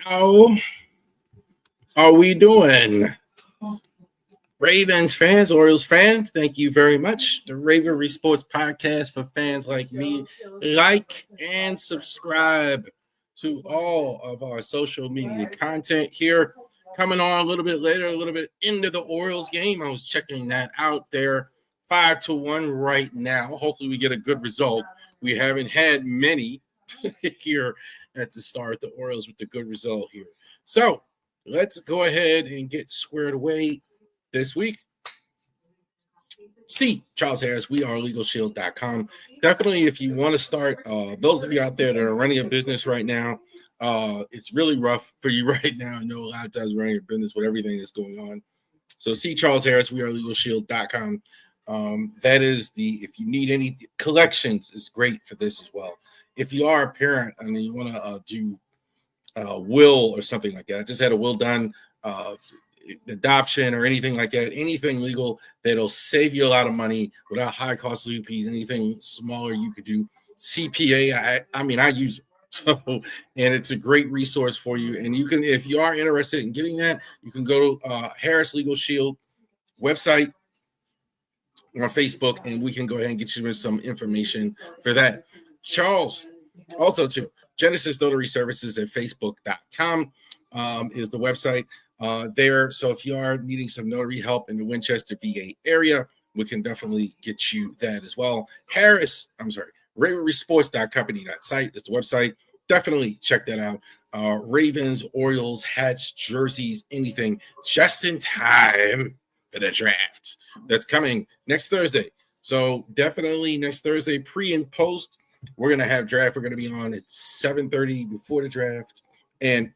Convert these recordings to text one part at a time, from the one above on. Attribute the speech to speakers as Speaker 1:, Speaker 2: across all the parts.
Speaker 1: How are we doing? Ravens fans, Orioles fans, thank you very much. The Raven Sports Podcast for fans like me. Like and subscribe to all of our social media content here. Coming on a little bit later, a little bit into the Orioles game. I was checking that out there. 5-1 right now. Hopefully we get a good result. We haven't had many here at the start, the Orioles with the good result here. So let's go ahead and get squared away this week. See Charles Harris, we are LegalShield.com. Definitely, if you want to start, those of you out there that are running a business right now, it's really rough for you right now. I know a lot of times running a business with everything that's going on. So see Charles Harris, we are LegalShield.com. That is if you need any collections, is great for this as well. If you are a parent and you want to do will or something like that, just had a will done, adoption or anything like that, anything legal that'll save you a lot of money without high cost legal fees, anything smaller you could do. CPA, I use it. So, and it's a great resource for you. And you can, if you are interested in getting that, you can go to Harris Legal Shield website on Facebook, and we can go ahead and get you some information for that. Charles, also to Genesis Notary Services at Facebook.com is the website there. So if you are needing some notary help in the Winchester, VA area, we can definitely get you that as well. RavenResports.company.site is the website. Definitely check that out. Ravens, Orioles, hats, jerseys, anything just in time for the draft that's coming next Thursday. So definitely next Thursday, pre and post, we're going to have draft. We're going to be on at 7:30 before the draft and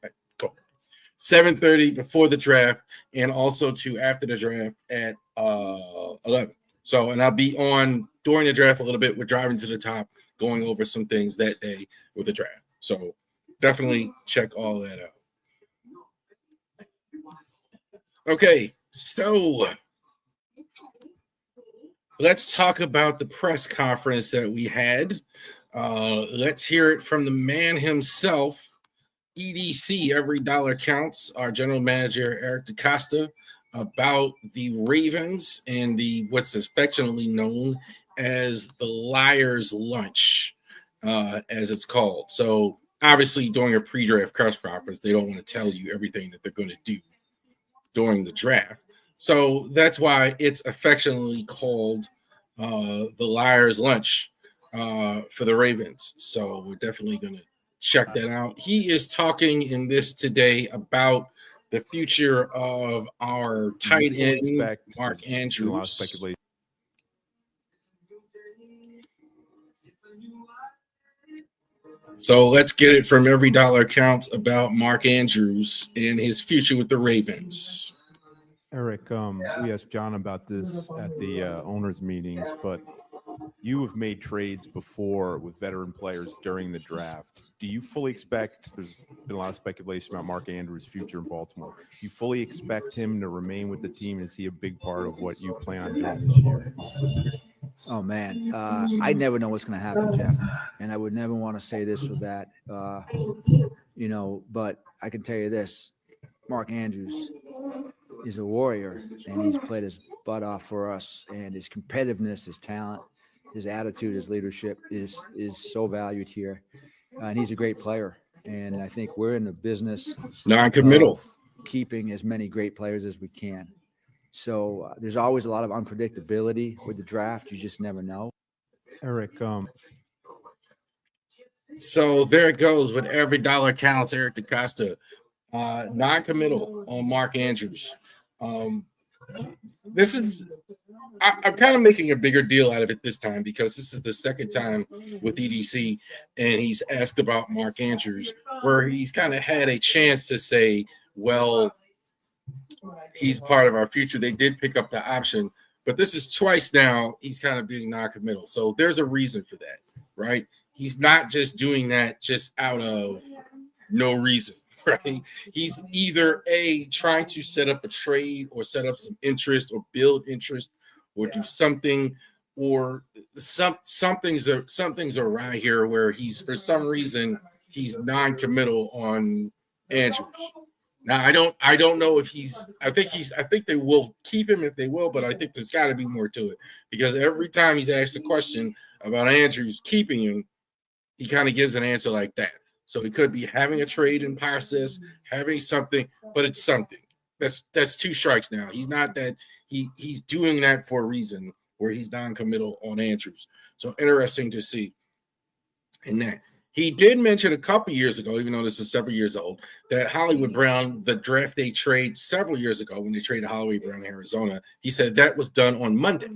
Speaker 1: 7:30 before the draft, and also to after the draft at 11. So, and I'll be on during the draft a little bit. We're driving to the top, going over some things that day with the draft. So definitely check all that out. Okay, so let's talk about the press conference that we had. Let's hear it from the man himself, EDC, Every Dollar Counts, our general manager, Eric DaCosta, about the Ravens and the what's affectionately known as the Liar's Lunch, as it's called. So obviously during a pre-draft press conference, they don't want to tell you everything that they're going to do during the draft. So that's why it's affectionately called the Liar's Lunch for the Ravens. So we're definitely going to check that out. He is talking in this today about the future of our tight end, Mark Andrews. So let's get it from Every Dollar Counts about Mark Andrews and his future with the Ravens.
Speaker 2: Eric, we asked John about this at the owners' meetings, but you have made trades before with veteran players during the draft. Do you fully expect, there's been a lot of speculation about Mark Andrews' future in Baltimore. Do you fully expect him to remain with the team? Is he a big part of what you plan on doing this year?
Speaker 3: Oh, man. I never know what's going to happen, Jeff. And I would never want to say this or that, but I can tell you this. Mark Andrews is a warrior, and he's played his butt off for us. And his competitiveness, his talent, his attitude, his leadership is so valued here. And he's a great player. And I think we're in the business
Speaker 1: non-committal,
Speaker 3: keeping as many great players as we can. So there's always a lot of unpredictability with the draft. You just never know.
Speaker 2: Eric,
Speaker 1: so there it goes with Every Dollar Counts, Eric DaCosta. Non-committal on Mark Andrews. This is I'm kind of making a bigger deal out of it this time because this is the second time with EDC, and he's asked about Mark Andrews, where he's kind of had a chance to say, well, he's part of our future. They did pick up the option, but this is twice now he's kind of being non-committal. So there's a reason for that, right? He's not just doing that just out of no reason. Right, he's either trying to set up a trade or set up some interest or build interest or do something, or something's awry here where he's for some reason he's non-committal on Andrews. Now I don't know if I think they will keep him if they will, but I think there's got to be more to it because every time he's asked a question about Andrews keeping him, he kind of gives an answer like that. So he could be having a trade in process, having something, but it's something. That's two strikes now. He's not that he's doing that for a reason where he's non-committal on Andrews. So interesting to see in that. He did mention a couple years ago, even though this is several years old, that Hollywood Brown, the draft day trade several years ago when they traded Hollywood Brown to Arizona, he said that was done on Monday.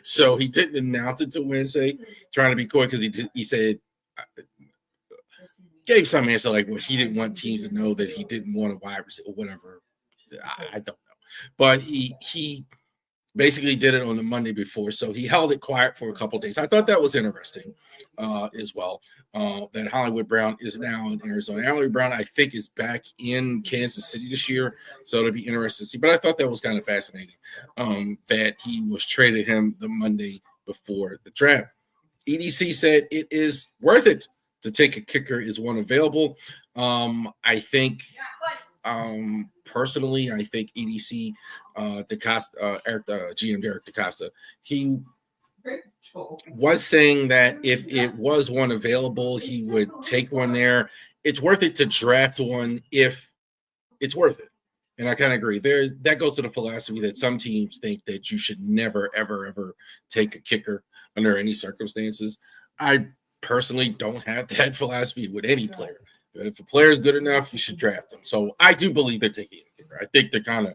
Speaker 1: So he didn't announce it to Wednesday, trying to be coy because he said gave some answer like well he didn't want teams to know that he didn't want a wide receiver or whatever. I don't know, but he basically did it on the Monday before, so he held it quiet for a couple of days. I thought that was interesting as well. That Hollywood Brown is now in Arizona. Hollywood Brown, I think, is back in Kansas City this year, so it'll be interesting to see. But I thought that was kind of fascinating that he was traded him the Monday before the draft. EDC said it is worth it to take a kicker is one available. I think personally, I think EDC DaCosta, GM Derek DaCosta, he was saying that if it was one available, he would take one there. It's worth it to draft one if it's worth it. And I kind of agree. That goes to the philosophy that some teams think that you should never, ever, ever take a kicker under any circumstances. I personally don't have that philosophy with any player. If a player is good enough, you should draft them. So I do believe they're taking a kicker. I think they're kind of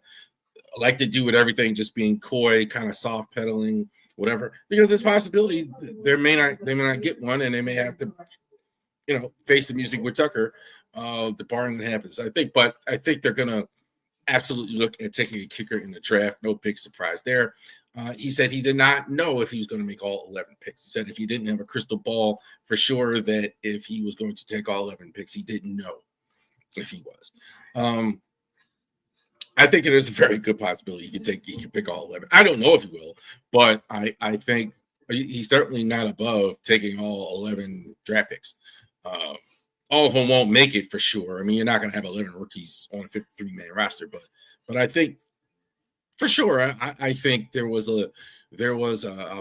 Speaker 1: like to do with everything, just being coy, kind of soft pedaling, whatever. Because there's possibility they may not get one, and they may have to, face the music with Tucker, barring what happens. I think they're gonna absolutely look at taking a kicker in the draft. No big surprise there. He said he did not know if he was going to make all 11 picks. He said if he didn't have a crystal ball for sure that if he was going to take all 11 picks, he didn't know if he was. I think it is a very good possibility he can pick all 11. I don't know if he will, but I think he's certainly not above taking all 11 draft picks. All of them won't make it for sure. I mean, you're not going to have 11 rookies on a 53-man roster, but I think for sure, I think there was a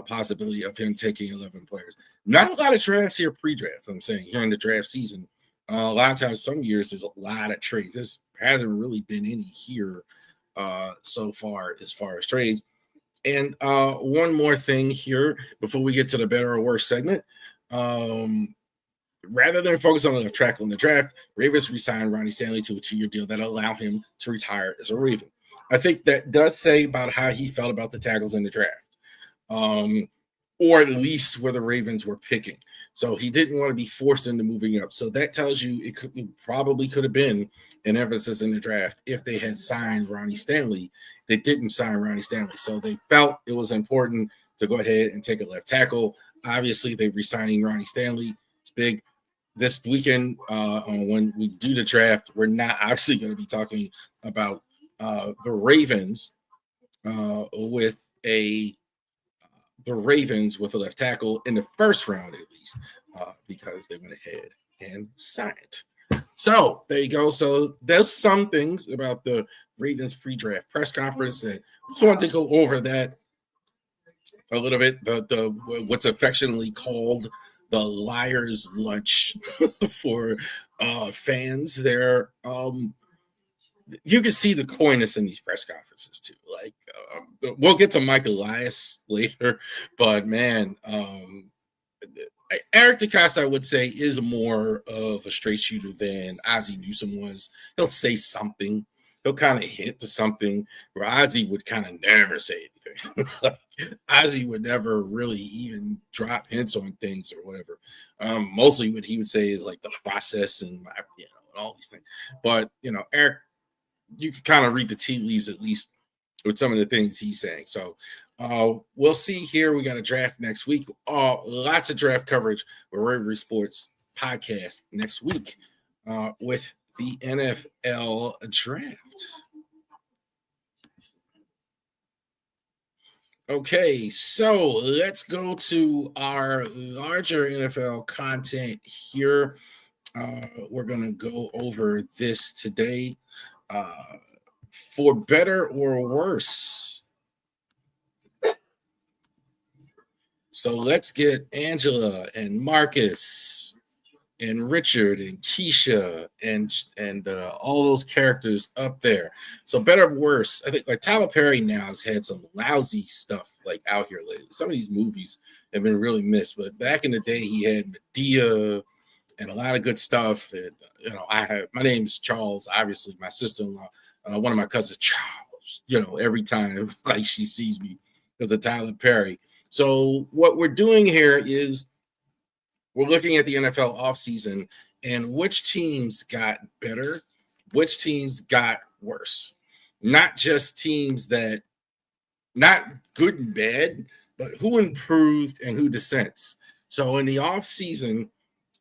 Speaker 1: possibility of him taking 11 players. Not a lot of drafts here pre-draft. I'm saying here in the draft season, a lot of times, some years there's a lot of trades. There hasn't really been any here so far as trades. And one more thing here before we get to the better or worse segment. Rather than focus on the track on the draft, Ravens re-signed Ronnie Stanley to a 2-year deal that allow him to retire as a Raven. I think that does say about how he felt about the tackles in the draft, or at least where the Ravens were picking. So he didn't want to be forced into moving up. So that tells you it probably could have been an emphasis in the draft if they had signed Ronnie Stanley. They didn't sign Ronnie Stanley. So they felt it was important to go ahead and take a left tackle. Obviously, they're re-signing Ronnie Stanley. It's big. This weekend, when we do the draft, we're not obviously going to be talking about the Ravens with a left tackle in the first round at least, because they went ahead and signed. So there you go. So there's some things about the Ravens pre-draft press conference that I just wanted to go over that a little bit. The what's affectionately called the liar's lunch for fans there. You can see the coyness in these press conferences too. Like we'll get to Mike Elias later, but man, Eric DaCosta, I would say, is more of a straight shooter than Ozzie Newsome was. He'll say something. He'll kind of hint to something where Ozzie would kind of never say anything. Ozzie would never really even drop hints on things or whatever. Mostly what he would say is like the process and all these things. But Eric, you can kind of read the tea leaves at least with some of the things he's saying. So we'll see here. We got a draft next week. Lots of draft coverage with Raven Sports podcast next week with the NFL draft. Okay, so let's go to our larger NFL content here. We're going to go over this today. For better or worse. So let's get Angela and Marcus and Richard and Keisha and all those characters up there. So better or worse, I think like Tyler Perry now has had some lousy stuff like out here lately. Some of these movies have been really missed, but back in the day he had Medea and a lot of good stuff. And my name's Charles, obviously my sister-in-law, one of my cousins, Charles. Every time like she sees me because of Tyler Perry. So what we're doing here is we're looking at the NFL offseason and which teams got better, which teams got worse. Not just teams that, not good and bad, but who improved and who dissents. So in the offseason,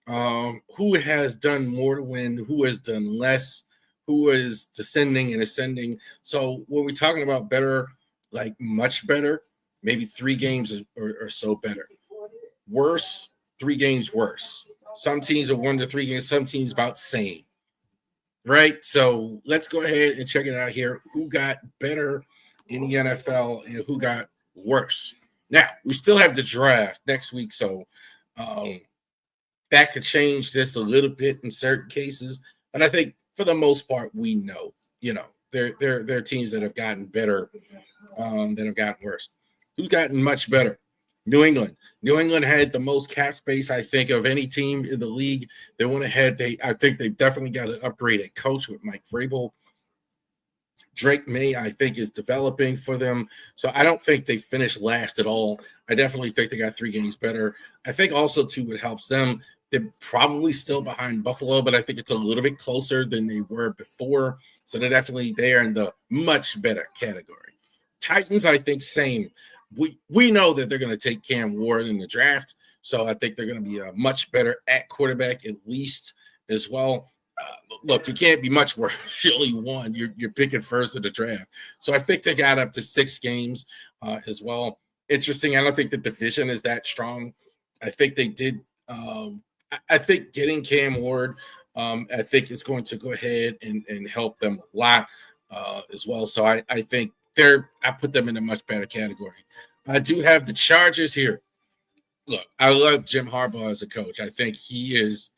Speaker 1: who has done more to win, who has done less, who is descending and ascending. So when we're talking about better, like much better, maybe 3 games or so better. Worse, 3 games worse. Some teams are 1 to 3 games, some teams about same. Right? So let's go ahead and check it out here. Who got better in the NFL and who got worse? Now, we still have the draft next week, so that could change this a little bit in certain cases. But I think for the most part, we know, there are teams that have gotten better, that have gotten worse. Who's gotten much better? New England. New England had the most cap space, I think, of any team in the league. They went ahead. I think they definitely got to upgrade a coach with Mike Vrabel. Drake May, I think, is developing for them. So I don't think they finished last at all. I definitely think they got 3 games better. I think also, too, it helps them. They're probably still behind Buffalo, but I think it's a little bit closer than they were before. So they're definitely there in the much better category. Titans, I think, same. We know that they're going to take Cam Ward in the draft. So I think they're going to be much better at quarterback, at least, as well. Look, you can't be much worse. You only won. You're picking first in the draft. So I think they got up to 6 games as well. Interesting. I don't think the division is that strong. I think they did. I think getting Cam Ward, I think is going to go ahead and help them a lot as well. So I think I put them in a much better category. I do have the Chargers here. Look, I love Jim Harbaugh as a coach. I think he's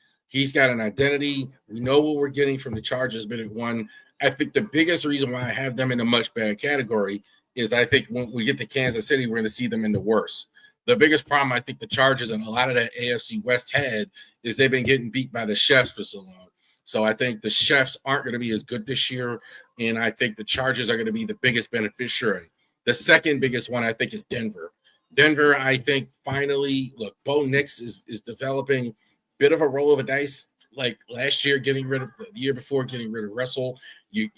Speaker 1: got an identity. We know what we're getting from the Chargers, but it won. I think the biggest reason why I have them in a much better category is I think when we get to Kansas City, we're going to see them in the worst. The biggest problem I think the Chargers and a lot of that AFC West had is they've been getting beat by the Chefs for so long. So I think the Chefs aren't going to be as good this year, and I think the Chargers are going to be the biggest beneficiary. The second biggest one, I think, is Denver. Denver, I think, finally, look, Bo Nix is developing a bit of a roll of a dice. Like last year, the year before, getting rid of Russell. You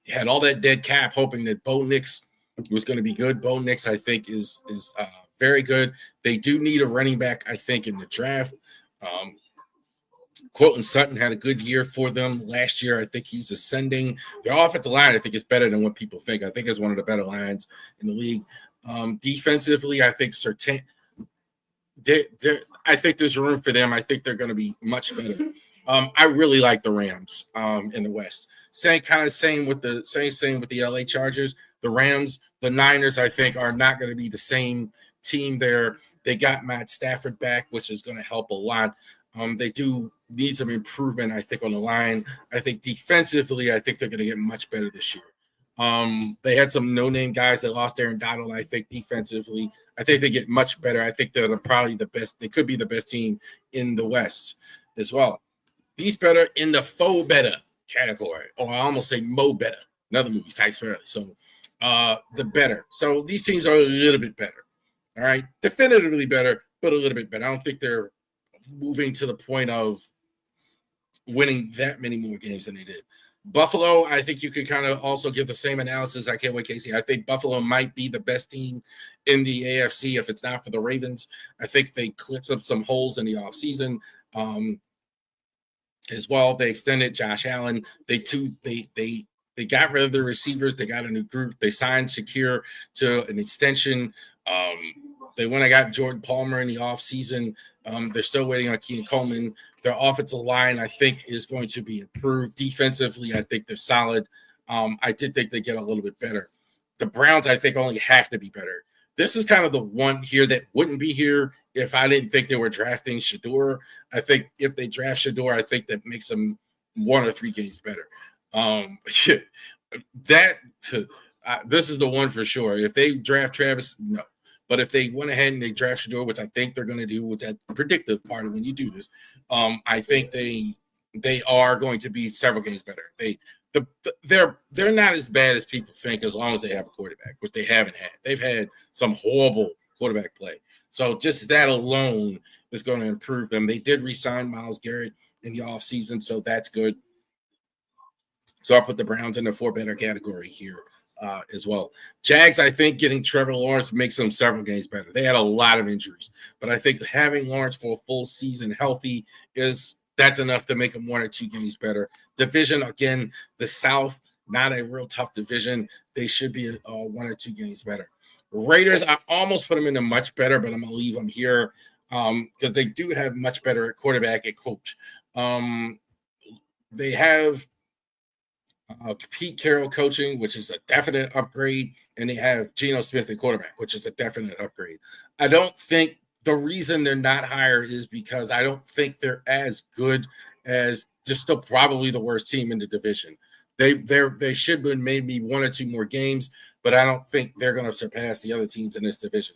Speaker 1: had all that dead cap hoping that Bo Nix was going to be good. Bo Nix, I think, is very good. They do need a running back, I think, in the draft. Quentin Sutton had a good year for them last year. I think he's ascending. Their offensive line, I think, is better than what people think. I think it's one of the better lines in the league. Defensively, I think I think there's room for them. I think they're going to be much better. I really like the Rams in the West. Same with the LA Chargers. The Rams, the Niners, I think, are not going to be the same team there. They got Matt Stafford back, which is going to help a lot. They do need some improvement, I think, on the line. I think defensively, I think they're going to get much better this year. They had some no-name guys that lost Aaron Donald. I think defensively, I think they get much better. I think they're probably the best. They could be the best team in the West as well. These better in the faux better category, or I almost say mo better. Another movie, Tyson Fairley. So the better. So these teams are a little bit better. All right, definitively better, but a little bit better. I don't think they're moving to the point of winning that many more games than they did. Buffalo, I think you could kind of also give the same analysis. I can't wait, Casey. I think Buffalo might be the best team in the AFC if it's not for the Ravens. I think they clipped up some holes in the offseason as well. They extended Josh Allen. They got rid of the receivers. They got a new group. They signed Shakir to an extension. They went and got Jordan Palmer in the offseason. They're still waiting on Keon Coleman. Their offensive line, I think, is going to be improved. Defensively, I think they're solid. I did think they get a little bit better. The Browns, I think, only have to be better. This is kind of the one here that wouldn't be here if I didn't think they were drafting Shador. I think if they draft Shador, I think that makes them 1 or 3 games better. This is the one for sure. If they draft Travis, no. But if they went ahead and they draft Shador, which I think they're going to do with that predictive part of when you do this, I think they are going to be several games better. They're not as bad as people think as long as they have a quarterback, which they haven't had. They've had some horrible quarterback play. So just that alone is going to improve them. They did re-sign Myles Garrett in the offseason, so that's good. So I'll put the Browns in the 4 better category here as well. Jags, I think getting Trevor Lawrence makes them several games better. They had a lot of injuries, but I think having Lawrence for a full season healthy that's enough to make them 1 or 2 games better. Division, again, the South, not a real tough division. They should be 1 or 2 games better. Raiders, I almost put them into much better, but I'm going to leave them here because they do have much better at quarterback and coach. They have Pete Carroll coaching, which is a definite upgrade, and they have Geno Smith at quarterback, which is a definite upgrade. I don't think the reason they're not higher is because I don't think they're as good as just still probably the worst team in the division. They should have maybe 1 or 2 more games, but I don't think they're going to surpass the other teams in this division.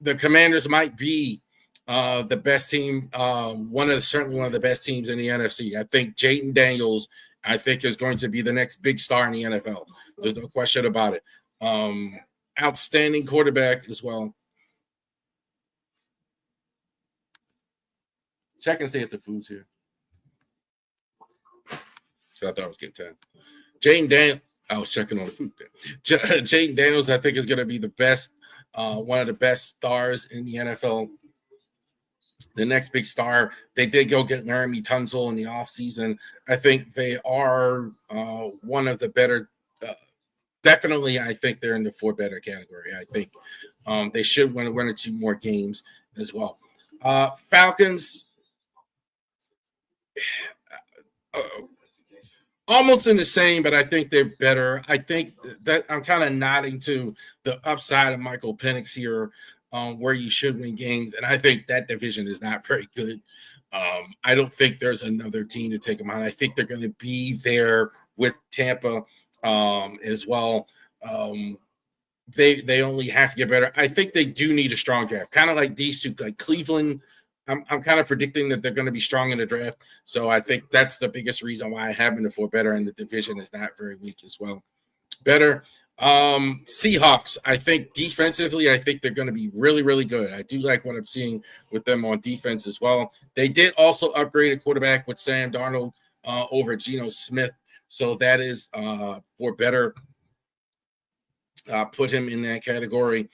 Speaker 1: The Commanders might be the best team, certainly one of the best teams in the NFC. I think Jayden Daniels, is going to be the next big star in the NFL. There's no question about it. Outstanding quarterback as well. Check and see if the food's here. So I thought I was getting time. Jayden Daniels, I was checking on the food there. Jayden Daniels, I think, is going to be the best, one of the best stars in the NFL. The next big star, they did go get Laramie Tunsil in the offseason. I think they are one of the better. Definitely, I think they're in the 4 better category. I think they should win 1 or 2 more games as well. Falcons, almost in the same, but I think they're better. I think that I'm kind of nodding to the upside of Michael Penix here, where you should win games. And I think that division is not very good. I don't think there's another team to take them out. I think they're going to be there with Tampa as well. They only have to get better. I think they do need a strong draft, kind of like these two, like Cleveland. I'm kind of predicting that they're going to be strong in the draft. So I think that's the biggest reason why I have them for better, and the division is not very weak as well. Better. Seahawks, I think defensively, I think they're going to be really, really good. I do like what I'm seeing with them on defense as well. They did also upgrade a quarterback with Sam Darnold over Geno Smith. So that is for better. Put him in that category.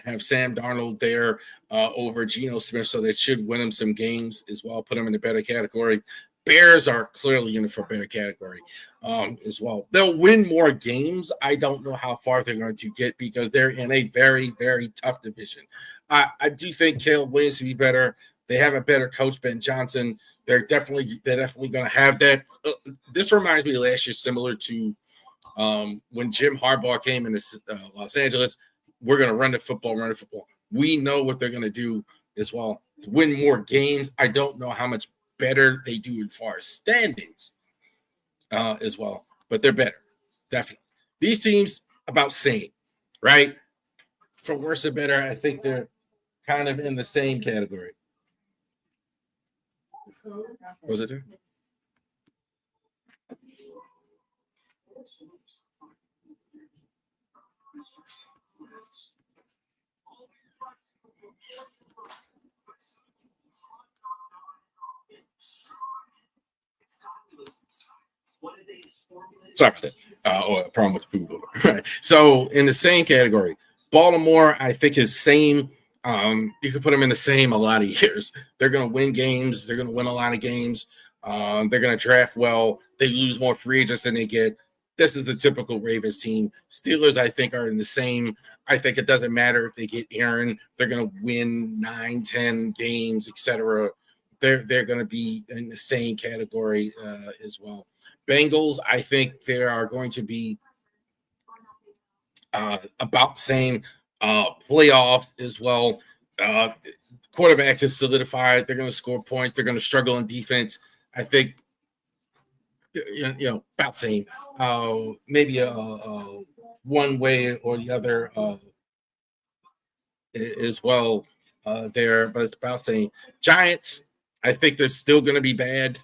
Speaker 1: Have Sam Darnold there over Geno Smith, so that should win him some games as well. Put him in the better category. Bears are clearly in the for better category as well. They'll win more games. I don't know how far they're going to get because they're in a very, very tough division. I do think Caleb Williams to be better. They have a better coach, Ben Johnson. They're definitely going to have that. This reminds me of last year, similar to when Jim Harbaugh came into Los Angeles. We're going to run the football. We know what they're going to do as well. To win more games. I don't know how much better they do as far as standings as well, but they're better. Definitely. These teams about same, right? For worse or better, I think they're kind of in the same category. Was it there? Sorry about that. Or a problem with the food. Right. So in the same category, Baltimore, I think is same. You can put them in the same a lot of years. They're going to win games. They're going to win a lot of games. They're going to draft well. They lose more free agents than they get. this is the typical Ravens team. Steelers, I think, are in the same. I think it doesn't matter if they get Aaron, they're going to win 9, 10 games, etc. They're going to be in the same category as well. Bengals, I think they are going to be about the same. Playoffs as well. Quarterback is solidified. They're going to score points. They're going to struggle in defense. I think, about same. Maybe a one way or the other as well there, but it's about same. Giants, I think they're still going to be bad.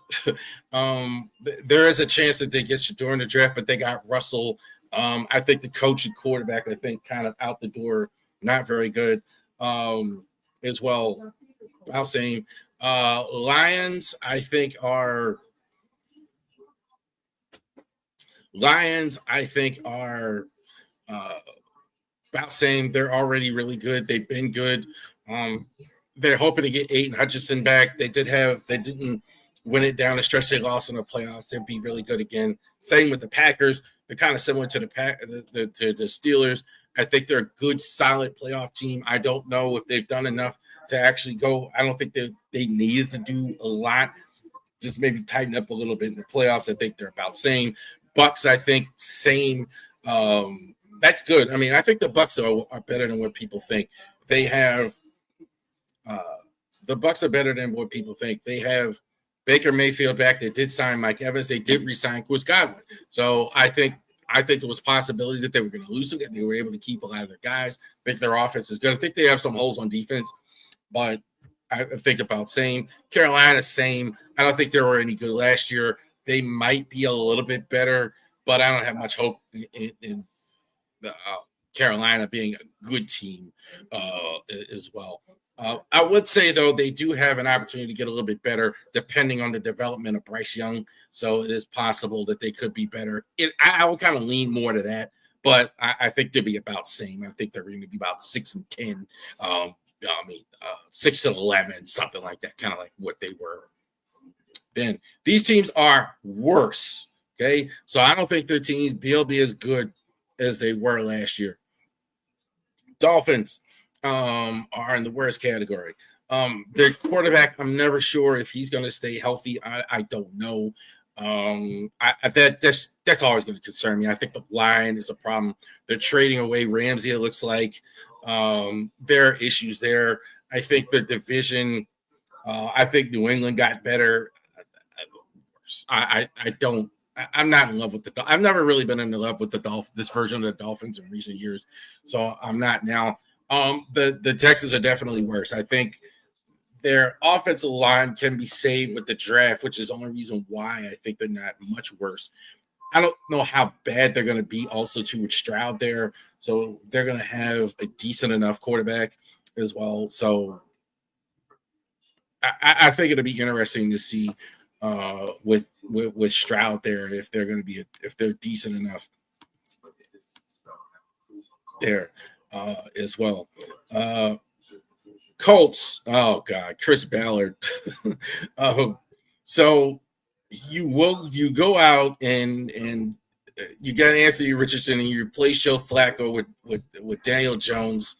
Speaker 1: There is a chance that they get Shador in the draft, but they got Russell. I think the coach and quarterback, I think, kind of out the door, not very good as well. About same. Lions, I think, are about same. They're already really good. They've been good. They're hoping to get Aiden Hutchinson back. They didn't win it down the stretch. They lost in the playoffs. They'll be really good again. Same with the Packers. They're kind of similar to the Steelers. I think they're a good, solid playoff team. I don't know if they've done enough to actually go. I don't think they needed to do a lot. Just maybe tighten up a little bit in the playoffs. I think they're about same. Bucks, I think, same. That's good. I mean, I think the Bucks are better than what people think. They have the Bucks are better than what people think. They have Baker Mayfield back. They did sign Mike Evans. They did re-sign Chris Godwin. So I think there was a possibility that they were going to lose them, and they were able to keep a lot of their guys. I think their offense is good. I think they have some holes on defense, but I think about same. Carolina, same. I don't think they were any good last year. They might be a little bit better, but I don't have much hope in the Carolina being a good team as well. I would say, though, they do have an opportunity to get a little bit better depending on the development of Bryce Young. So it is possible that they could be better. I will kind of lean more to that, but I think they'll be about same. I think they're going to be about 6-10. 6-11, something like that, kind of like what they were then. These teams are worse. Okay, so I don't think they'll be as good as they were last year. Dolphins are in the worst category. Their quarterback, I'm never sure if he's going to stay healthy. I don't know. That's always going to concern me. I think the line is a problem. They're trading away Ramsey, it looks like. There are issues there. I think the division, I think New England got better. I'm not in love with I've never really been in love with this version of the Dolphins in recent years. So I'm not now. The Texans are definitely worse. I think their offensive line can be saved with the draft, which is the only reason why I think they're not much worse. I don't know how bad they're going to be also too with Stroud there. So they're going to have a decent enough quarterback as well. So I think it'll be interesting to see with Stroud there if they're going to be if they're decent enough there as well. Colts, oh God, Chris Ballard. So you go out and you got Anthony Richardson and you replace Joe Flacco with Daniel Jones.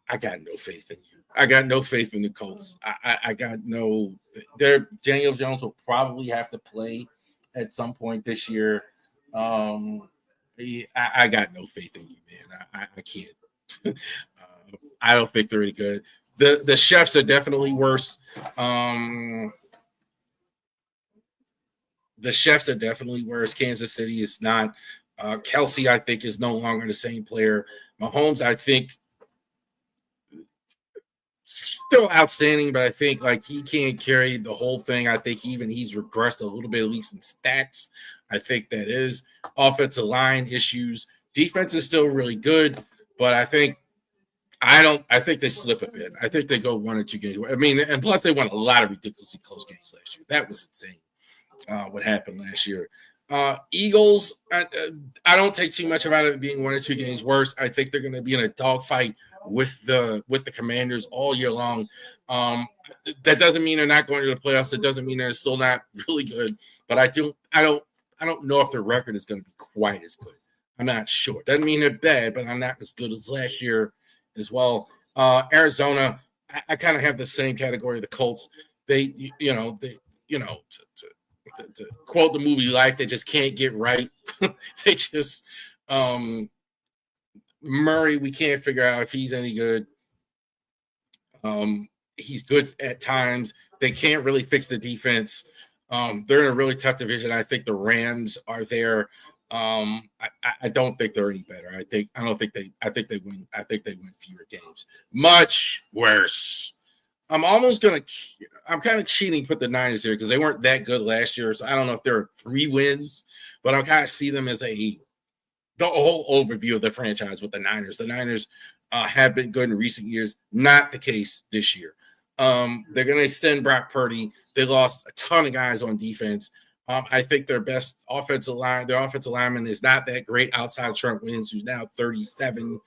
Speaker 1: I got no faith in you. I got no faith in the Colts. I got no. Daniel Jones will probably have to play at some point this year. I got no faith in you, man. I can't. I don't think they're any good. The Chefs are definitely worse. The Chefs are definitely worse. Kansas City is not. Kelsey, I think, is no longer the same player. Mahomes, I think, still outstanding, but I think like he can't carry the whole thing. I think he's regressed a little bit, at least in stats. I think that is offensive line issues. Defense is still really good, but I think they slip a bit. I think they go 1 or 2 games. I mean, and plus they won a lot of ridiculously close games last year. That was insane. What happened last year? Eagles, I don't take too much about it being 1 or 2 games worse. I think they're going to be in a dogfight with the Commanders all year long. That doesn't mean they're not going to the playoffs. It doesn't mean they're still not really good. But I don't I don't know if their record is going to be quite as good. I'm not sure. Doesn't mean they're bad, but I'm not as good as last year as well. Arizona, I kind of have the same category of the Colts. They to quote the movie Life, they just can't get right. They just Murray, we can't figure out if he's any good. He's good at times. They can't really fix the defense. They're in a really tough division. I think the Rams are there. I don't think they're any better. I think they win. I think they win fewer games. Much worse. I'm kind of cheating, put the Niners here because they weren't that good last year. So I don't know if they're 3 wins, but I kind of see them as the whole overview of the franchise with the Niners. The Niners have been good in recent years. Not the case this year. They're going to extend Brock Purdy. They lost a ton of guys on defense. I think their best offensive lineman is not that great outside of Trent Williams, who's now 37.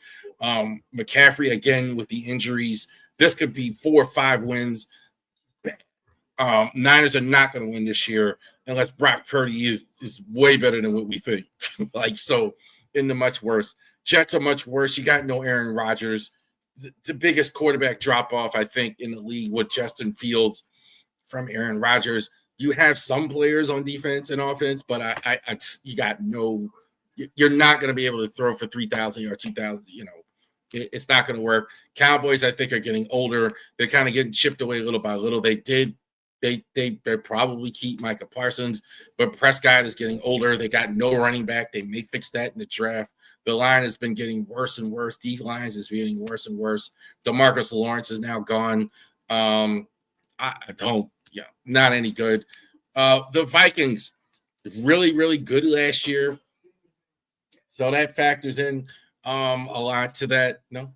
Speaker 1: McCaffrey, again, with the injuries. This could be 4 or 5 wins. Niners are not going to win this year unless Brock Purdy is way better than what we think. In the much worse. Jets are much worse. You got no Aaron Rodgers. The biggest quarterback drop-off, I think, in the league with Justin Fields from Aaron Rodgers. You have some players on defense and offense, but you're not going to be able to throw for 3,000 or 2,000, it's not going to work. Cowboys, I think, are getting older. They're kind of getting chipped away little by little. They probably keep Micah Parsons, but Prescott is getting older. They got no running back. They may fix that in the draft. The line has been getting worse and worse. D lines is getting worse and worse. DeMarcus Lawrence is now gone. Not any good. The Vikings, really, really good last year. So that factors in a lot to that. No.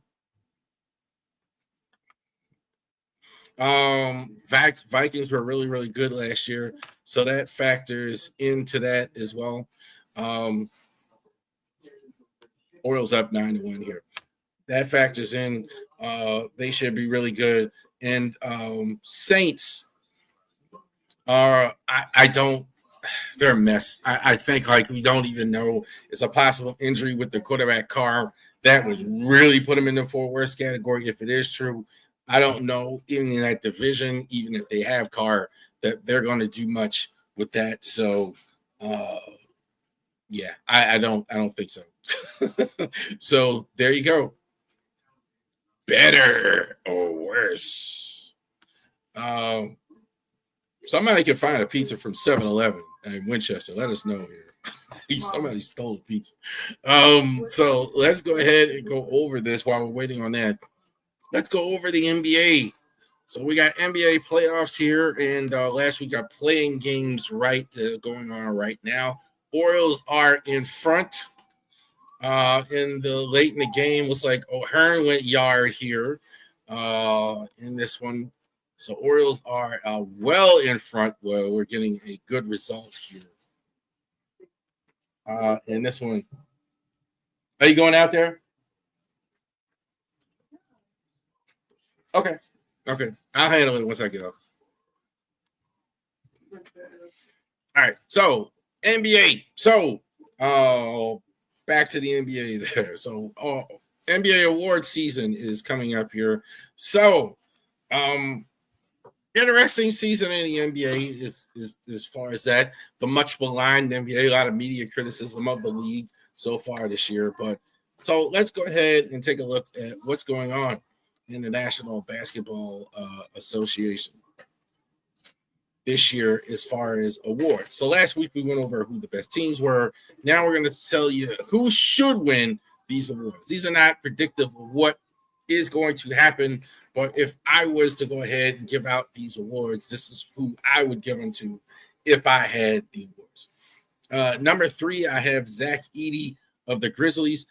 Speaker 1: Vikings were really, really good last year. So that factors into that as well. Orioles up 9-1 here. That factors in. They should be really good. And Saints are they're a mess. I think we don't even know. It's a possible injury with the quarterback Carr that was really put them in the 4 worst category. If it is true, I don't know, even in that division, even if they have Carr, that they're going to do much with that. So I don't think so. So there you go. Better or worse. Somebody can find a pizza from 7-Eleven in Winchester. Let us know here. Somebody stole the pizza. So let's go ahead and go over this while we're waiting on that. Let's go over the NBA. So we got NBA playoffs here, and last week got playing games going on right now. Orioles are in front. In the late in the game, looks like O'Hearn went yard here in this one. So Orioles are well in front. Well, we're getting a good result here. In this one. Are you going out there? Okay. I'll handle it once I get up. All right. So NBA. So back to the NBA there. So NBA award season is coming up here. So interesting season in the NBA is as far as that. The much maligned NBA, a lot of media criticism of the league so far this year. But so let's go ahead and take a look at what's going on in the National Basketball Association this year as far as awards. So last week we went over who the best teams were. Now we're going to tell you who should win these awards. These are not predictive of what is going to happen, but if I was to go ahead and give out these awards, this is who I would give them to if I had the awards. Number 3, I have Zach Edey of the Grizzlies.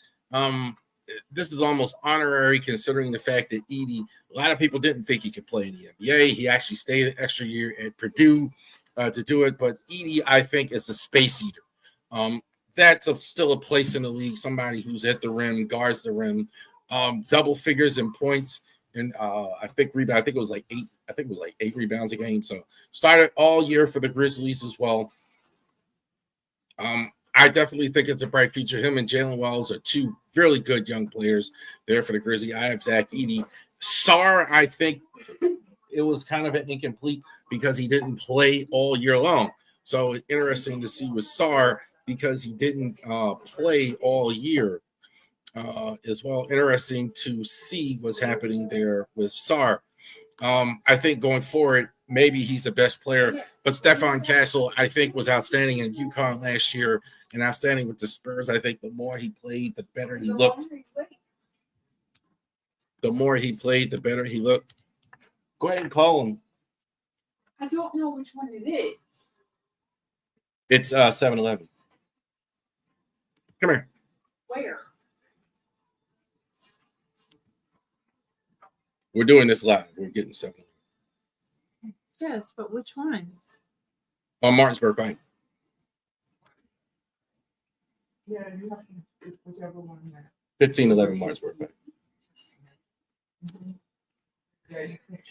Speaker 1: This is almost honorary considering the fact that Edey, a lot of people didn't think he could play in the NBA. He actually stayed an extra year at Purdue to do it. But Edey, I think, is a space eater. That's still a place in the league, somebody who's at the rim, guards the rim, double figures in points. And I think it was like 8. I think it was like 8 rebounds a game. So started all year for the Grizzlies as well. I definitely think it's a bright future. Him and Jalen Wells are two really good young players there for the Grizzlies. I have Zach Edey. Sarr, I think it was kind of an incomplete because he didn't play all year long. So it's interesting to see with Sarr because he didn't play all year as well. Interesting to see what's happening there with Sarr. I think going forward, maybe he's the best player. But Stefan Castle, I think, was outstanding in UConn last year and outstanding with the Spurs. I think the more he played, the better he looked. The more he played, the better he looked. Go ahead and call him.
Speaker 4: I don't know which one it is.
Speaker 1: It's 7-Eleven. Come here.
Speaker 4: Where?
Speaker 1: We're doing this live. We're getting 7.
Speaker 4: Yes, but which one?
Speaker 1: On Martinsburg Pike.
Speaker 4: Yeah, you have to pick whichever one.
Speaker 1: 1511 Martinsburg Pike.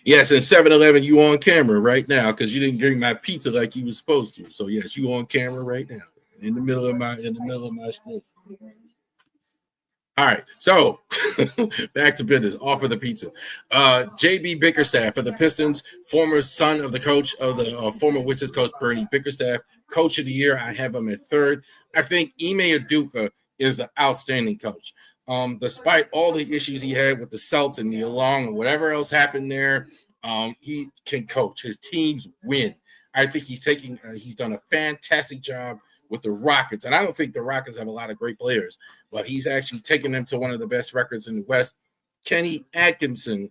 Speaker 1: Yes, and 7-Eleven, you on camera right now because you didn't bring my pizza like you was supposed to. So yes, you on camera right now in the middle of my street. All right, so back to business. Offer the pizza. JB Bickerstaff for the Pistons, former son of the coach of the former Wizards coach Bernie Bickerstaff, coach of the year. I have him at third. I think Ime Udoka is an outstanding coach. Despite all the issues he had with the Celtics and Neil Long and whatever else happened there, he can coach. His teams win. I think he's done a fantastic job with the Rockets. And I don't think the Rockets have a lot of great players, but he's actually taken them to one of the best records in the West. Kenny Atkinson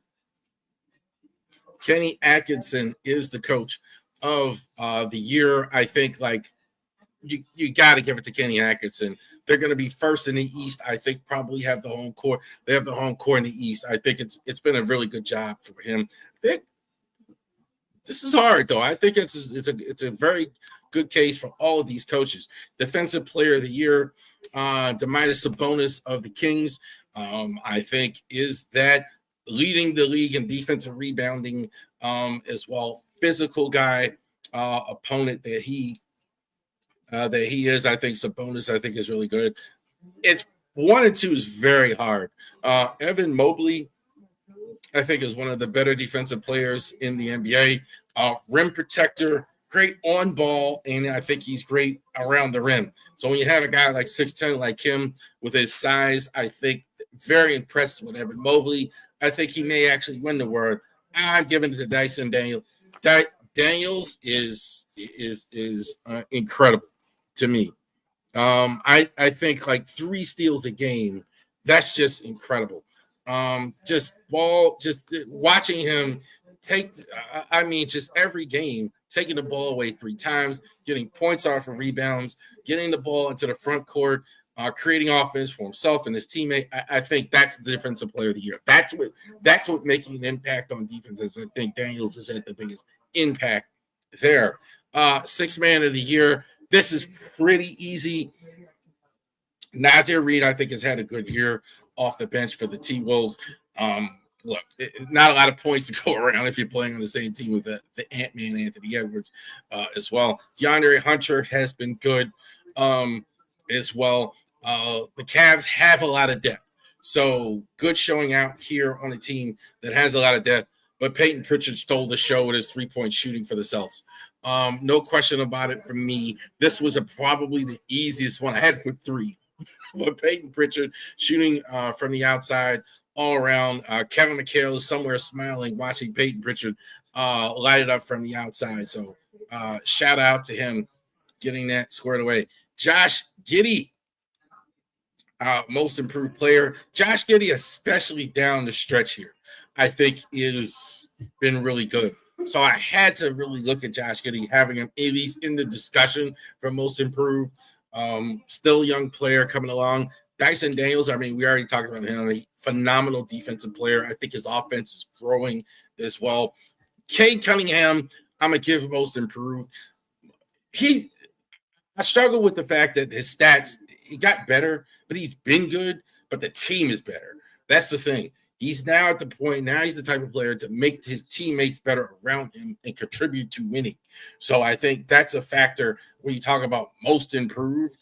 Speaker 1: is the coach of the year. I think you got to give it to Kenny Atkinson. They're going to be first in the East. I think probably have the home court. They have the home court in the East. I think it's been a really good job for him. This is hard though. I think it's a very good case for all of these coaches. Defensive Player of the Year, Domantas Sabonis of the Kings. I think is that leading the league in defensive rebounding as well. Physical guy, opponent that he is. I think Sabonis, I think, is really good. It's 1 and 2 is very hard. Evan Mobley, I think, is one of the better defensive players in the NBA. Rim protector, great on ball, and I think he's great around the rim. So when you have a guy like 6'10", like him with his size, I think very impressed with Evan Mobley. I think he may actually win the award. I'm giving it to Dyson Daniels. Daniels is incredible to me. I think like 3 steals a game. That's just incredible. Just watching him take. Just every game, taking the ball away 3 times, getting points off of rebounds, getting the ball into the front court, creating offense for himself and his teammate. I think that's the defensive player of the year. That's what making an impact on defense is. I think Daniels has had the biggest impact there. 6th man of the year. This is pretty easy. Nazir Reed, I think, has had a good year off the bench for the T-Wolves. Look, not a lot of points to go around if you're playing on the same team with the Ant-Man Anthony Edwards as well. DeAndre Hunter has been good as well. The Cavs have a lot of depth. So good showing out here on a team that has a lot of depth. But Peyton Pritchard stole the show with his 3-point shooting for the Celtics. No question about it for me. This was probably the easiest one. I had to put 3. But Peyton Pritchard shooting from the outside all around. Kevin McHale is somewhere smiling, watching Peyton Pritchard light it up from the outside. So shout out to him getting that squared away. Josh Giddey, most improved player. Josh Giddey, especially down the stretch here, I think is been really good. So I had to really look at Josh Giddey, having him at least in the discussion for most improved. Still a young player coming along. Dyson Daniels, we already talked about him. A phenomenal defensive player. I think his offense is growing as well. Cade Cunningham, I'm going to give most improved. I struggle with the fact that his stats, he got better, but he's been good, but the team is better. That's the thing. He's now at the point, now he's the type of player to make his teammates better around him and contribute to winning. So I think that's a factor when you talk about most improved,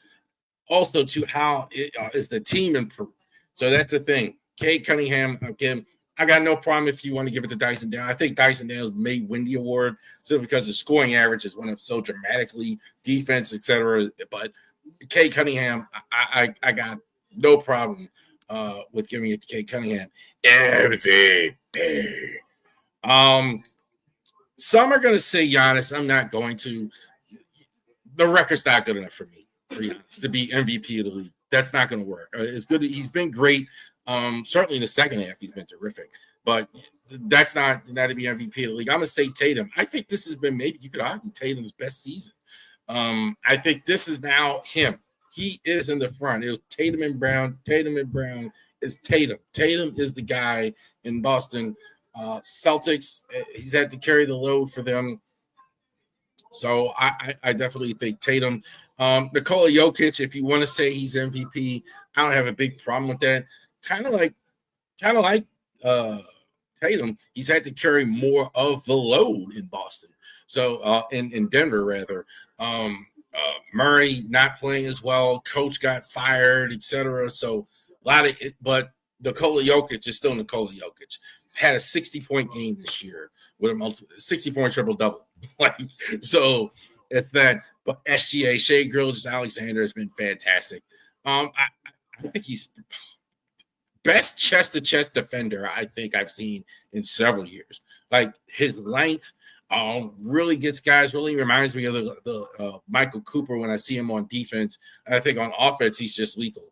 Speaker 1: also to how is the team improved. So that's the thing. Cade Cunningham, again, I got no problem if you want to give it to Dyson Daniels. I think Dyson Daniels may win the award simply because the scoring average has went up so dramatically, defense, etc. But Cade Cunningham, I got no problem with giving it to Cade Cunningham. Everything. Some are going to say Giannis. I'm not going to. The record's not good enough for me, for Giannis, to be MVP of the league. That's not going to work. It's good. He's been great. Certainly in the second half, he's been terrific. But that's not to be MVP of the league. I'm going to say Tatum. I think this has been, maybe you could argue, Tatum's best season. I think this is now him. He is in the front. It was Tatum and Brown. Tatum and Brown is Tatum. Tatum is the guy in Boston. Celtics, he's had to carry the load for them. So I definitely think Tatum. Nikola Jokic, if you want to say he's MVP, I don't have a big problem with that. Kind of like Tatum, he's had to carry more of the load in Boston. So in Denver, rather. Murray not playing as well. Coach got fired, etc. So a lot of it, but Nikola Jokic is still Nikola Jokic. Had a 60-point game this year with a 60-point triple-double. So it's that. But SGA, Shea Gilgeous-Alexander has been fantastic. I think he's best chest-to-chest defender I think I've seen in several years. Like his length really gets guys. Really reminds me of the Michael Cooper when I see him on defense. And I think on offense he's just lethal.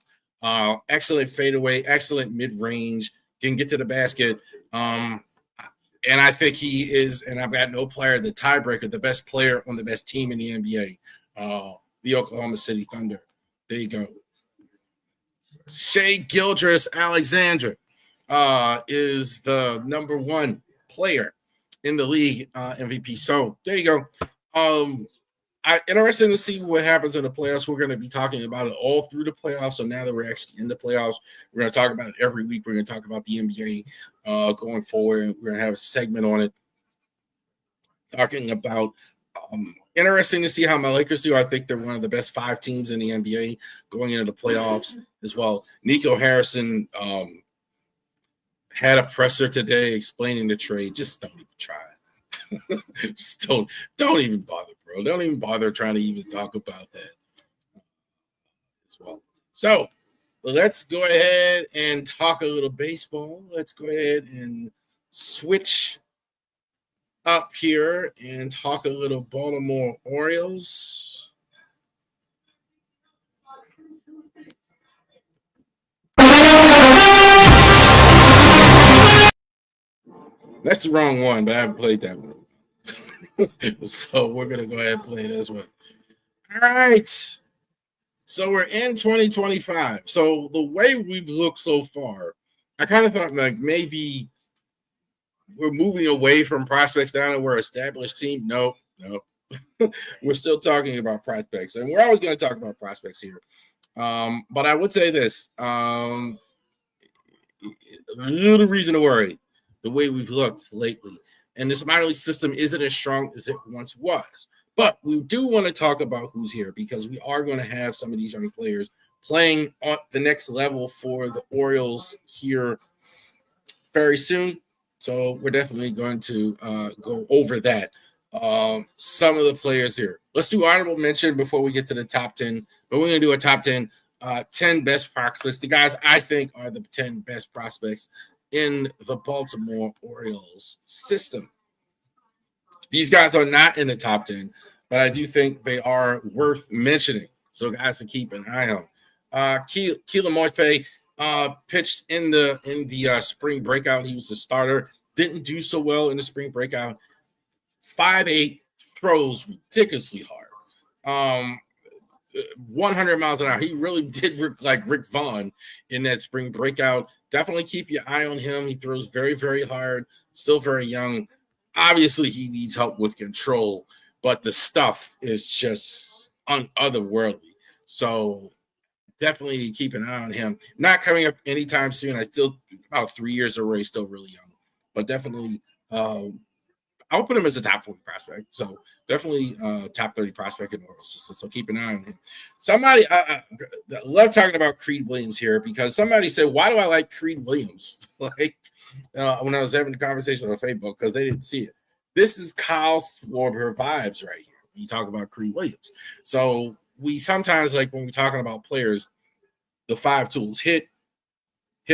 Speaker 1: Excellent fadeaway, excellent mid-range, can get to the basket. And I think he is, and I've got no player, the tiebreaker, the best player on the best team in the NBA, the Oklahoma City Thunder. There you go. Shea Gilgeous-Alexander is the number one player in the league, MVP. So there you go. Interesting to see what happens in the playoffs. We're going to be talking about it all through the playoffs. So now that we're actually in the playoffs, we're going to talk about it every week. We're going to talk about the NBA going forward, and we're going to have a segment on it talking about interesting to see how my Lakers do. I think they're one of the best 5 teams in the NBA going into the playoffs as well. Nico Harrison had a presser today explaining the trade. Just don't even try. Just don't even bother, bro. Don't even bother trying to even talk about that as well. So let's go ahead and talk a little baseball. Let's go ahead and switch up here and talk a little Baltimore Orioles. That's the wrong one, but I haven't played that one. So we're going to go ahead and play this one. All right. So we're in 2025. So the way we've looked so far, I kind of thought like maybe we're moving away from prospects down and we're an established team. No. We're still talking about prospects. And we're always going to talk about prospects here. But I would say this. A little reason to worry the way we've looked lately. And this minor league system isn't as strong as it once was. But we do want to talk about who's here because we are going to have some of these young players playing on the next level for the Orioles here very soon. So we're definitely going to go over that. Some of the players here. Let's do honorable mention before we get to the top 10. But we're going to do a top 10, 10 best prospects. The guys I think are the 10 best prospects in the Baltimore Orioles system. These guys are not in the top 10, but I do think they are worth mentioning. So guys to keep an eye on. Keelan Marte pitched in the spring breakout. He was the starter. Didn't do so well in the spring breakout. 5'8", throws ridiculously hard. 100 miles an hour. He really did look like Rick Vaughn in that spring breakout. Definitely keep your eye on him. He throws very, very hard. Still very young. Obviously, he needs help with control, but the stuff is just otherworldly. So definitely keep an eye on him. Not coming up anytime soon. I still about 3 years away, still really young, but definitely I'll put him as a top 40 prospect. So definitely top 30 prospect in the world system. So keep an eye on him. Somebody, I love talking about Creed Williams here because somebody said, why do I like Creed Williams? Like when I was having a conversation on Facebook because they didn't see it. This is Kyle Schwarber vibes right here. You talk about Creed Williams. So we sometimes, like when we're talking about players, the 5 tools: hit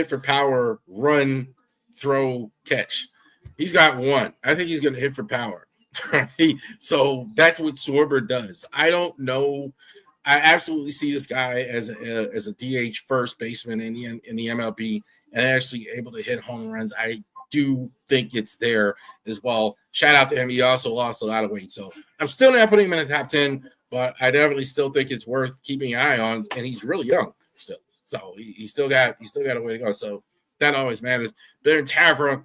Speaker 1: for power, run, throw, catch. He's got one. I think he's going to hit for power. So that's what Schwarber does. I don't know. I absolutely see this guy as a DH first baseman in the MLB and actually able to hit home runs. I do think it's there as well. Shout out to him. He also lost a lot of weight. So I'm still not putting him in the top 10, but I definitely still think it's worth keeping an eye on. And he's really young still. So he still got a way to go. So that always matters. Baron Tavra,